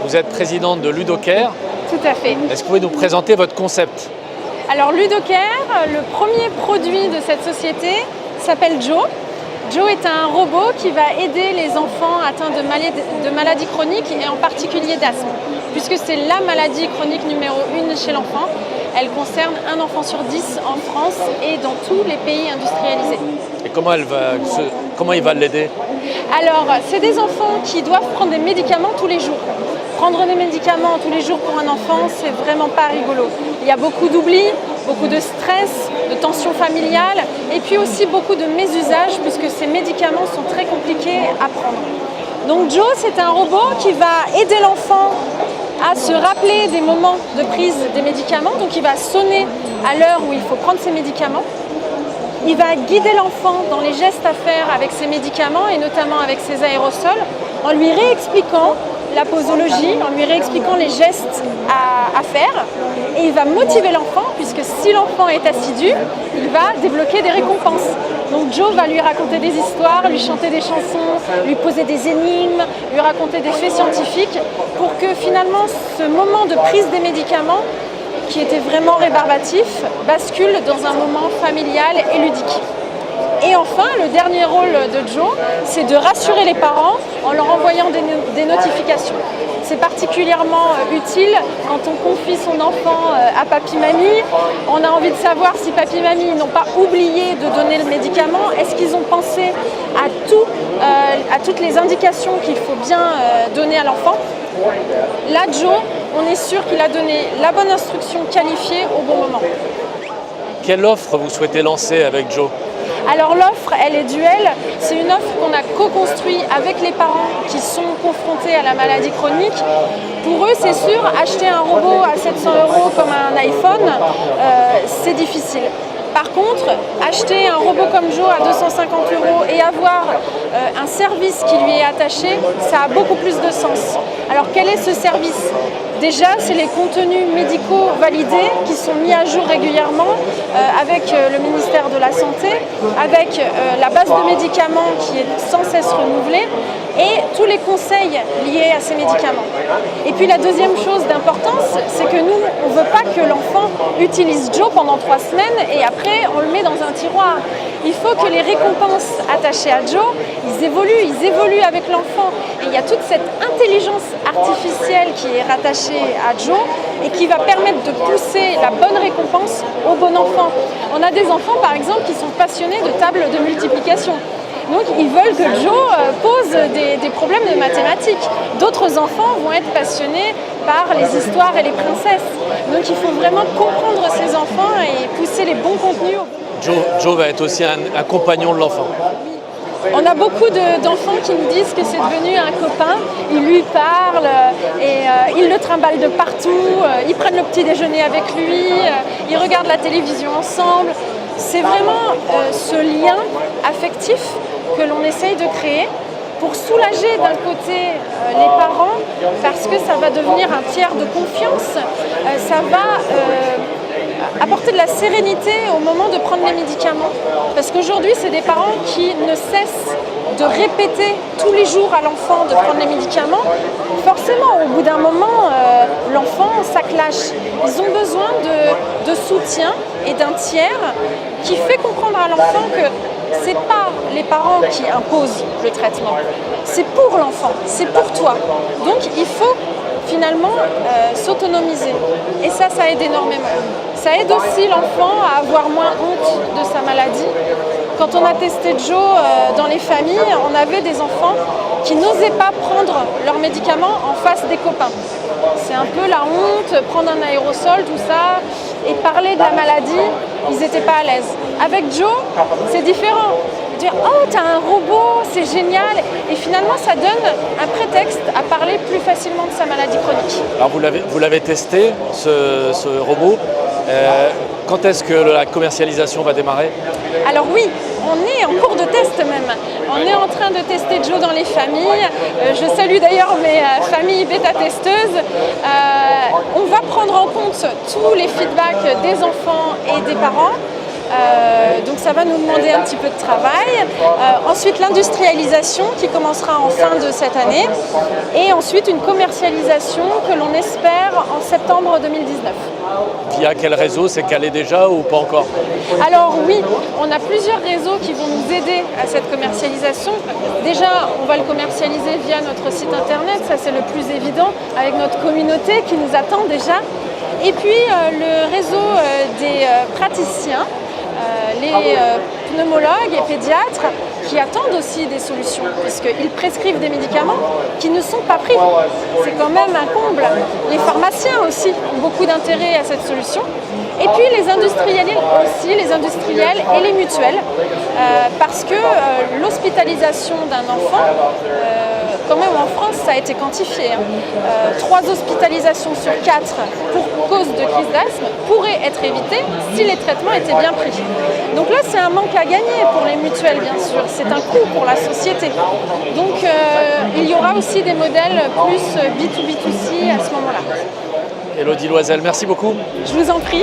Vous êtes présidente de Ludocare. Tout à fait. Est-ce que vous pouvez nous présenter votre concept? Alors Ludocare, le premier produit de cette société s'appelle Joe. Joe est un robot qui va aider les enfants atteints de maladies chroniques et en particulier d'asthme, puisque c'est la maladie chronique numéro 1 chez l'enfant. Elle concerne un enfant sur 10 en France et dans tous les pays industrialisés. Et comment il va l'aider? Alors, c'est des enfants qui doivent prendre des médicaments tous les jours. Prendre des médicaments tous les jours pour un enfant, c'est vraiment pas rigolo. Il y a beaucoup d'oubli, beaucoup de stress, de tension familiale et puis aussi beaucoup de mésusage puisque ces médicaments sont très compliqués à prendre. Donc Joe, c'est un robot qui va aider l'enfant à se rappeler des moments de prise des médicaments. Donc il va sonner à l'heure où il faut prendre ses médicaments. Il va guider l'enfant dans les gestes à faire avec ses médicaments et notamment avec ses aérosols en lui réexpliquant la posologie, en lui réexpliquant les gestes à faire. Et il va motiver l'enfant puisque si l'enfant est assidu, il va débloquer des récompenses. Donc Joe va lui raconter des histoires, lui chanter des chansons, lui poser des énigmes, lui raconter des faits scientifiques pour que finalement ce moment de prise des médicaments qui était vraiment rébarbatif, bascule dans un moment familial et ludique. Et enfin, le dernier rôle de Joe, c'est de rassurer les parents en leur envoyant des notifications. C'est particulièrement utile quand on confie son enfant à papy-mamie. On a envie de savoir si papy-mamie n'ont pas oublié de donner le médicament. Est-ce qu'ils ont pensé à toutes les indications qu'il faut bien donner à l'enfant? Là, Joe, on est sûr qu'il a donné la bonne instruction qualifiée au bon moment. Quelle offre vous souhaitez lancer avec Joe? Alors l'offre, elle est duelle. C'est une offre qu'on a co-construite avec les parents qui sont confrontés à la maladie chronique. Pour eux, c'est sûr, acheter un robot à 700 € comme un iPhone, c'est difficile. Par contre, acheter un robot comme Joe à 250 € et avoir un service qui lui est attaché, ça a beaucoup plus de sens. Alors quel est ce service? Déjà, c'est les contenus médicaux validés qui sont mis à jour régulièrement avec le ministère de la Santé, avec la base de médicaments qui est sans cesse renouvelée et tous les conseils liés à ces médicaments. Et puis la deuxième chose d'importance, c'est que nous, on ne veut pas que l'enfant utilise Joe pendant 3 semaines et après on le met dans un tiroir. Il faut que les récompenses attachées à Joe, ils évoluent avec l'enfant. Et il y a toute cette intelligence artificielle qui est rattachée à Joe et qui va permettre de pousser la bonne récompense au bon enfant. On a des enfants par exemple qui sont passionnés de tables de multiplication. Donc ils veulent que Joe pose des problèmes de mathématiques. D'autres enfants vont être passionnés par les histoires et les princesses. Donc il faut vraiment comprendre ces enfants et pousser les bons contenus. Joe va être aussi un compagnon de l'enfant. On a beaucoup d'enfants qui nous disent que c'est devenu un copain. Ils lui parlent et ils le trimballent de partout. Ils prennent le petit déjeuner avec lui. Ils regardent la télévision ensemble. C'est vraiment ce lien affectif que l'on essaye de créer pour soulager d'un côté les parents parce que ça va devenir un tiers de confiance. Ça va apporter de la sérénité au moment de prendre les médicaments. Parce qu'aujourd'hui, c'est des parents qui ne cessent de répéter tous les jours à l'enfant de prendre les médicaments. Forcément, au bout d'un moment, l'enfant, ça clash. Ils ont besoin de soutien et d'un tiers qui fait comprendre à l'enfant que ce n'est pas les parents qui imposent le traitement. C'est pour l'enfant, c'est pour toi. Donc, il faut finalement s'autonomiser. Et ça aide énormément. Ça aide aussi l'enfant à avoir moins honte de sa maladie. Quand on a testé Joe dans les familles, on avait des enfants qui n'osaient pas prendre leurs médicaments en face des copains. C'est un peu la honte, prendre un aérosol, tout ça, et parler de la maladie, ils n'étaient pas à l'aise. Avec Joe, c'est différent. Dire « Oh, t'as un robot, c'est génial !» Et finalement, ça donne un prétexte à parler plus facilement de sa maladie chronique. Alors vous l'avez testé, ce robot. Quand est-ce que la commercialisation va démarrer? Alors oui, on est en cours de test même. On est en train de tester Joe dans les familles. Je salue d'ailleurs mes familles bêta-testeuses. On va prendre en compte tous les feedbacks des enfants et des parents. Donc ça va nous demander un petit peu de travail. Ensuite l'industrialisation qui commencera en fin de cette année. Et ensuite une commercialisation que l'on espère en septembre 2019. Via quel réseau? C'est calé déjà ou pas encore? Alors oui, on a plusieurs réseaux qui vont nous aider à cette commercialisation. Déjà, on va le commercialiser via notre site internet, ça c'est le plus évident, avec notre communauté qui nous attend déjà. Et puis le réseau des praticiens, les pneumologues et pédiatres qui attendent aussi des solutions, puisqu'ils prescrivent des médicaments qui ne sont pas pris. C'est quand même un comble. Les pharmaciens aussi ont beaucoup d'intérêt à cette solution. Et puis les industriels aussi, les industriels et les mutuelles, parce que l'hospitalisation d'un enfant, quand même en France, ça a été quantifié. 3 hospitalisations sur 4 pour cause de crise d'asthme pourraient être évitées si les traitements étaient bien pris. Donc là, c'est un manque à gagner pour les mutuelles, bien sûr. C'est un coût pour la société. Donc il y aura aussi des modèles plus B2B2C à ce moment-là. Élodie Loisel, merci beaucoup. Je vous en prie.